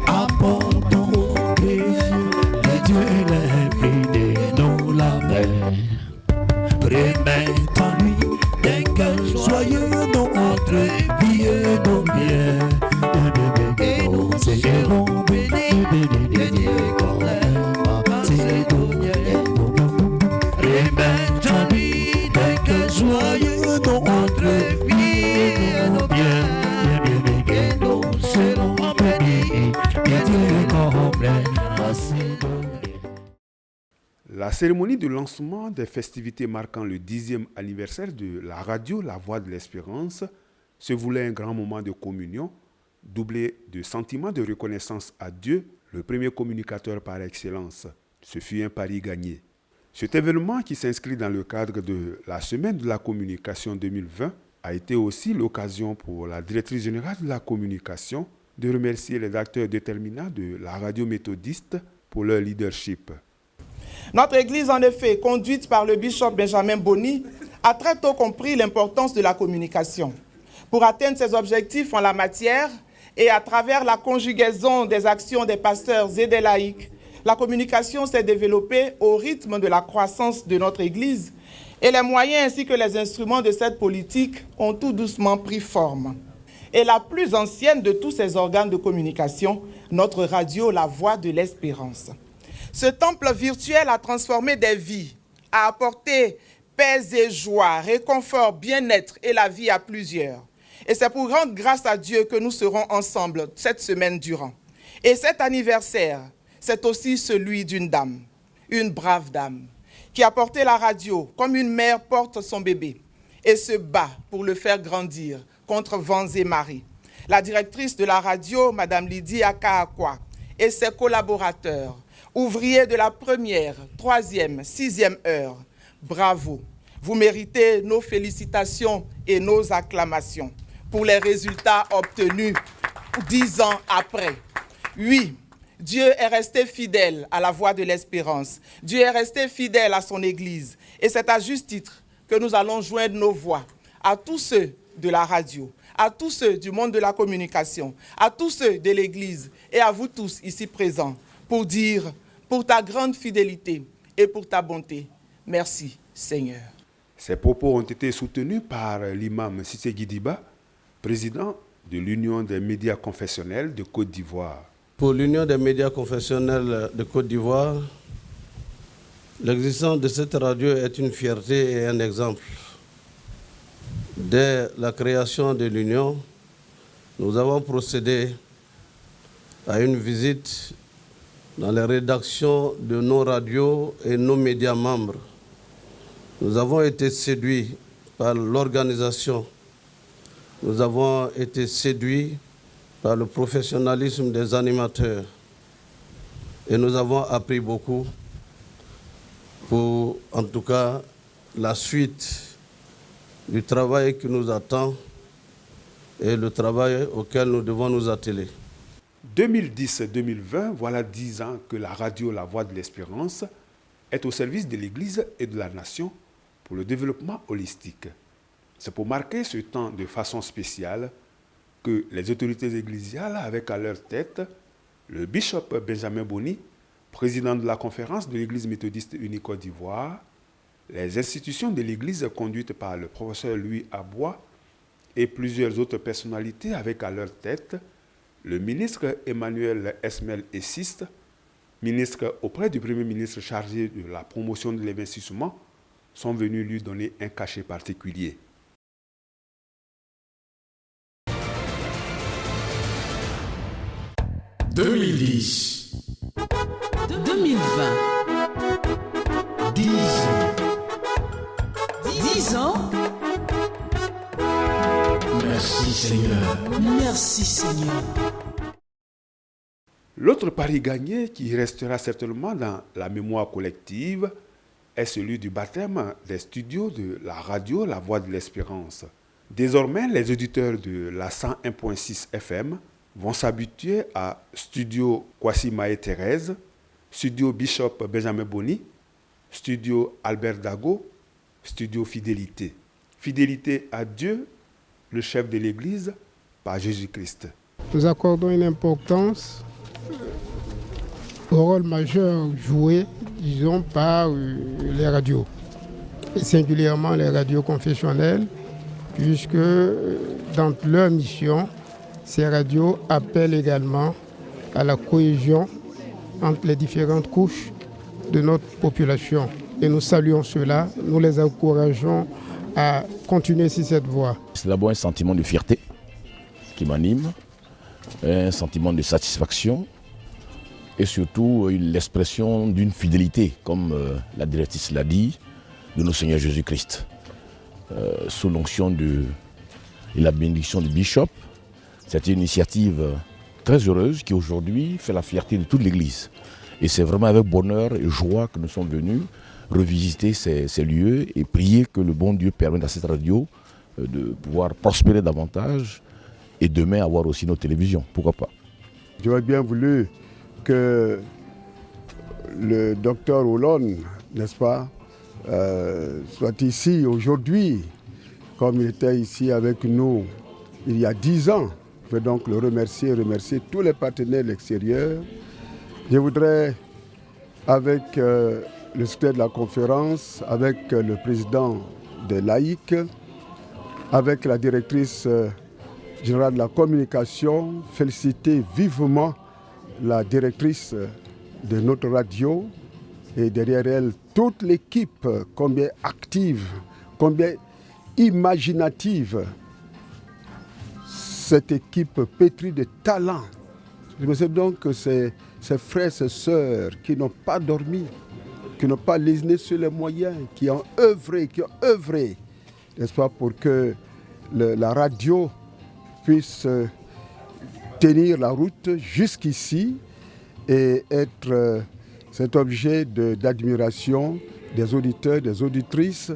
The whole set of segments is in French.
Apportons au Christ, les dieux et les vies de nos labeurs. Remettons-lui des cœurs joyeux notre vie et nos biens. Et nous serons bénis de Dieu qu'on aime. C'est tout. Remettons-lui des cœurs joyeux notre vie et nos biens. Et nous serons bénis de Dieu qu'on aime. La cérémonie de lancement des festivités marquant le 10e anniversaire de la radio La Voix de l'Espérance se voulait un grand moment de communion, doublé de sentiments de reconnaissance à Dieu, le premier communicateur par excellence. Ce fut un pari gagné. Cet événement, qui s'inscrit dans le cadre de la Semaine de la communication 2020, a été aussi l'occasion pour la directrice générale de la communication de remercier les acteurs déterminants de la radio méthodiste pour leur leadership. Notre Église, en effet, conduite par le bishop Benjamin Boni, a très tôt compris l'importance de la communication. Pour atteindre ses objectifs en la matière et à travers la conjugaison des actions des pasteurs et des laïcs, la communication s'est développée au rythme de la croissance de notre Église et les moyens ainsi que les instruments de cette politique ont tout doucement pris forme. Et la plus ancienne de tous ces organes de communication, notre radio La Voix de l'Espérance. Ce temple virtuel a transformé des vies, a apporté paix et joie, réconfort, bien-être et la vie à plusieurs. Et c'est pour rendre grâce à Dieu que nous serons ensemble cette semaine durant. Et cet anniversaire, c'est aussi celui d'une dame, une brave dame, qui a porté la radio comme une mère porte son bébé et se bat pour le faire grandir contre vents et marées. La directrice de la radio, Mme Lydie Akaakwa, et ses collaborateurs, ouvriers de la première, troisième, sixième heure, bravo. Vous méritez nos félicitations et nos acclamations pour les résultats obtenus 10 ans après. Oui, Dieu est resté fidèle à la voix de l'espérance. Dieu est resté fidèle à son Église. Et c'est à juste titre que nous allons joindre nos voix à tous ceux de la radio, à tous ceux du monde de la communication, à tous ceux de l'Église et à vous tous ici présents pour dire, pour ta grande fidélité et pour ta bonté, merci Seigneur. Ces propos ont été soutenus par l'imam Cissé Guidiba, président de l'Union des médias confessionnels de Côte d'Ivoire. Pour l'Union des médias confessionnels de Côte d'Ivoire, l'existence de cette radio est une fierté et un exemple. Dès la création de l'Union, nous avons procédé à une visite dans les rédactions de nos radios et nos médias membres. Nous avons été séduits par l'organisation. Nous avons été séduits par le professionnalisme des animateurs. Et nous avons appris beaucoup pour, en tout cas, la suite du travail qui nous attend et le travail auquel nous devons nous atteler. 2010-2020, voilà 10 ans que la radio La Voix de l'Espérance est au service de l'Église et de la nation pour le développement holistique. C'est pour marquer ce temps de façon spéciale que les autorités ecclésiales, avec à leur tête le bishop Benjamin Boni, président de la conférence de l'Église méthodiste unie Côte d'Ivoire, les institutions de l'Église conduites par le professeur Louis Abois et plusieurs autres personnalités avec à leur tête le ministre Emmanuel Esmel Essiste, ministre auprès du Premier ministre chargé de la promotion de l'investissement, sont venus lui donner un cachet particulier. « 2010, 2020, 10 ans. 10 ans. Merci Seigneur. Merci Seigneur. » L'autre pari gagné qui restera certainement dans la mémoire collective est celui du baptême des studios de la radio La Voix de l'Espérance. Désormais, les auditeurs de la 101.6 FM vont s'habituer à Studio Kwasi Maé Thérèse, Studio Bishop Benjamin Boni, Studio Albert Dago, Studio Fidélité. Fidélité à Dieu, le chef de l'Église, par Jésus-Christ. nous accordons une importance au rôle majeur joué, disons, par les radios, et singulièrement les radios confessionnelles, puisque dans leur mission, ces radios appellent également à la cohésion entre les différentes couches de notre population. Et nous saluons cela, nous les encourageons à continuer sur cette voie. C'est d'abord un sentiment de fierté qui m'anime, un sentiment de satisfaction et surtout l'expression d'une fidélité, comme la directrice l'a dit, de notre Seigneur Jésus-Christ. Sous l'onction et la bénédiction du bishop, c'est une initiative très heureuse qui aujourd'hui fait la fierté de toute l'Église. Et c'est vraiment avec bonheur et joie que nous sommes venus revisiter ces lieux et prier que le bon Dieu permette à cette radio de pouvoir prospérer davantage et demain avoir aussi nos télévisions. Pourquoi pas? J'aurais bien voulu que le docteur Hollande, n'est-ce pas, soit ici aujourd'hui, comme il était ici avec nous il y a 10 ans. Je veux donc le remercier tous les partenaires extérieurs. Je voudrais, avec le secrétaire de la conférence, avec le président des laïcs, avec la directrice générale de la communication, féliciter vivement la directrice de notre radio et derrière elle toute l'équipe, combien active, combien imaginative. Cette équipe pétrie de talent. Je me sais donc que ces frères et sœurs qui n'ont pas dormi, qui n'ont pas lésiné sur les moyens, qui ont œuvré, n'est-ce pas, pour que la radio puisse tenir la route jusqu'ici et être cet objet d'admiration des auditeurs, des auditrices,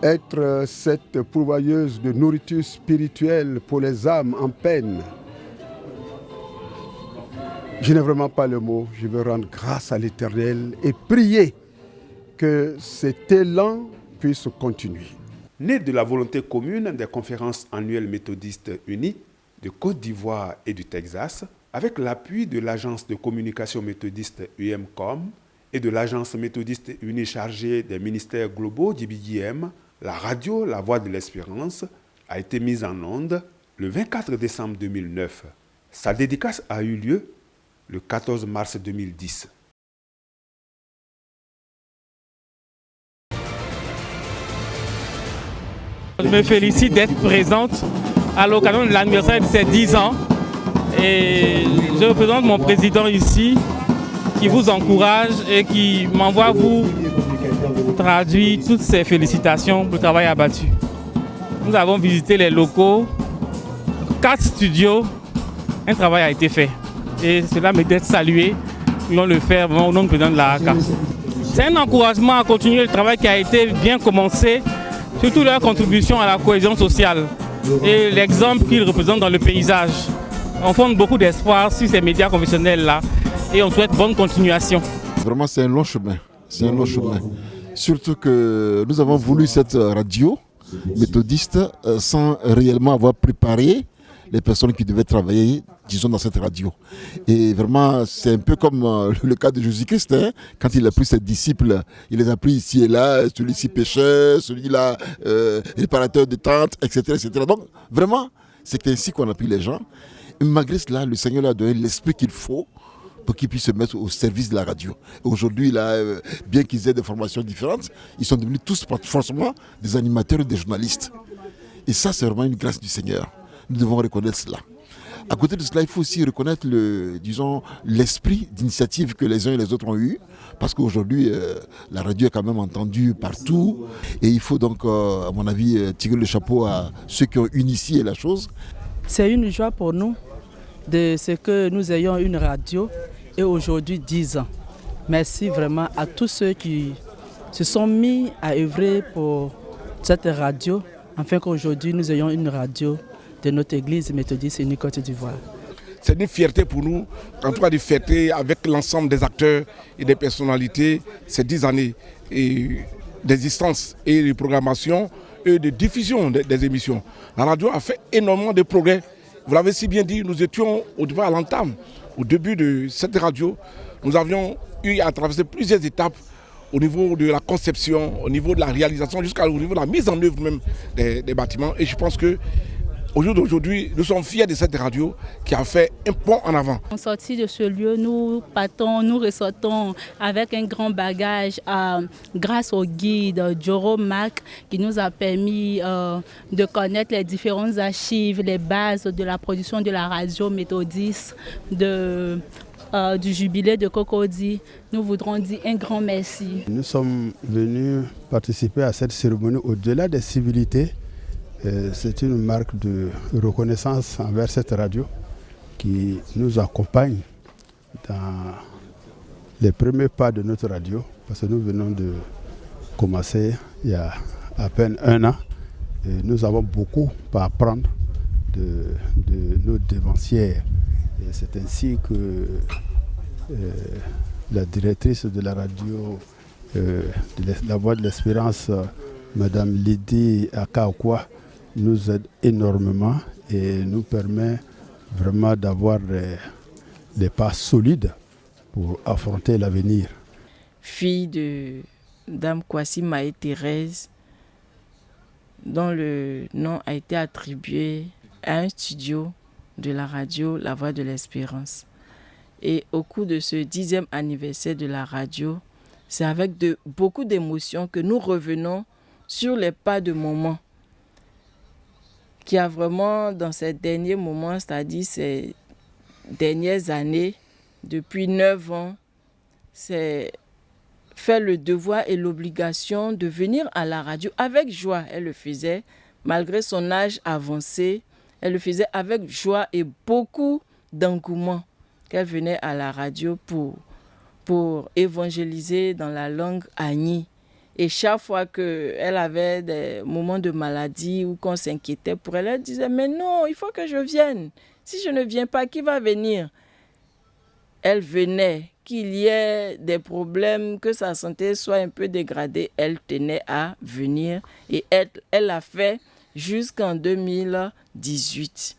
être cette pourvoyeuse de nourriture spirituelle pour les âmes en peine. Je n'ai vraiment pas le mot. Je veux rendre grâce à l'Éternel et prier que cet élan puisse continuer. Né de la volonté commune des conférences annuelles méthodistes unies de Côte d'Ivoire et du Texas, avec l'appui de l'agence de communication méthodiste UMCOM et de l'agence méthodiste unie chargée des ministères globaux d'IBJM, la radio La Voix de l'Espérance a été mise en onde le 24 décembre 2009. Sa dédicace a eu lieu le 14 mars 2010. Je me félicite d'être présente à l'occasion de l'anniversaire de ses 10 ans. Et je représente mon président ici qui vous encourage et qui m'envoie vous traduire toutes ces félicitations pour le travail abattu. Nous avons visité les locaux, 4 studios, un travail a été fait. Et cela mérite d'être salué. Nous allons le faire au nom du président de la ACA. C'est un encouragement à continuer le travail qui a été bien commencé, surtout leur contribution à la cohésion sociale et l'exemple qu'ils représentent dans le paysage. On fonde beaucoup d'espoir sur ces médias confessionnels-là et on souhaite bonne continuation. Vraiment, c'est un long chemin. C'est un long chemin. Surtout que nous avons voulu cette radio méthodiste sans réellement avoir préparé les personnes qui devaient travailler, disons, dans cette radio. Et vraiment, c'est un peu comme le cas de Jésus-Christ, hein, quand il a pris ses disciples, il les a pris ici et là, celui-ci pécheur, celui-là réparateur de tentes, etc., etc. Donc, vraiment, c'est ainsi qu'on a pris les gens. Et malgré cela, le Seigneur leur a donné l'esprit qu'il faut pour qu'ils puissent se mettre au service de la radio. Et aujourd'hui, là, bien qu'ils aient des formations différentes, ils sont devenus tous forcément des animateurs et des journalistes. Et ça, c'est vraiment une grâce du Seigneur. Nous devons reconnaître cela. À côté de cela, il faut aussi reconnaître l'esprit d'initiative que les uns et les autres ont eu, parce qu'aujourd'hui, la radio est quand même entendue partout, et il faut donc, à mon avis, tirer le chapeau à ceux qui ont initié la chose. C'est une joie pour nous de ce que nous ayons une radio, et aujourd'hui 10 ans. Merci vraiment à tous ceux qui se sont mis à œuvrer pour cette radio, afin qu'aujourd'hui nous ayons une radio de notre église méthodiste unie Côte d'Ivoire. C'est une fierté pour nous, en tout cas de fierté avec l'ensemble des acteurs et des personnalités, ces 10 années d'existence et de programmation et de diffusion des émissions. La radio a fait énormément de progrès Vous l'avez si bien dit, nous étions au départ à l'entame, au début de cette radio. Nous avions eu à traverser plusieurs étapes au niveau de la conception, au niveau de la réalisation, jusqu'au niveau de la mise en œuvre même des bâtiments. Et je pense que au jour d'aujourd'hui, nous sommes fiers de cette radio qui a fait un pont en avant. En sortie de ce lieu, nous partons, nous ressortons avec un grand bagage grâce au guide Joro Mac qui nous a permis de connaître les différentes archives, les bases de la production de la radio méthodiste, du jubilé de Cocody. Nous voudrons dire un grand merci. Nous sommes venus participer à cette cérémonie au-delà des civilités. C'est une marque de reconnaissance envers cette radio qui nous accompagne dans les premiers pas de notre radio, parce que nous venons de commencer il y a à peine 1 an et nous avons beaucoup à apprendre de nos dévancières. Et c'est ainsi que la directrice de la radio de La Voix de l'Espérance, Madame Lydie Akaokwa, nous aide énormément et nous permet vraiment d'avoir des pas solides pour affronter l'avenir. Fille de Dame Kwasi Maï-Thérèse, dont le nom a été attribué à un studio de la radio La Voix de l'Espérance. Et au cours de ce 10e anniversaire de la radio, c'est avec beaucoup d'émotions que nous revenons sur les pas de maman, qui a vraiment, dans ces derniers moments, c'est-à-dire ces dernières années, depuis 9 ans, c'est fait le devoir et l'obligation de venir à la radio avec joie. Elle le faisait, malgré son âge avancé, elle le faisait avec joie et beaucoup d'engouement qu'elle venait à la radio pour évangéliser dans la langue Agni. Et chaque fois qu'elle avait des moments de maladie ou qu'on s'inquiétait pour elle, elle disait « Mais non, il faut que je vienne. Si je ne viens pas, qui va venir ?» Elle venait, qu'il y ait des problèmes, que sa santé soit un peu dégradée, elle tenait à venir. Et elle l'a fait jusqu'en 2018.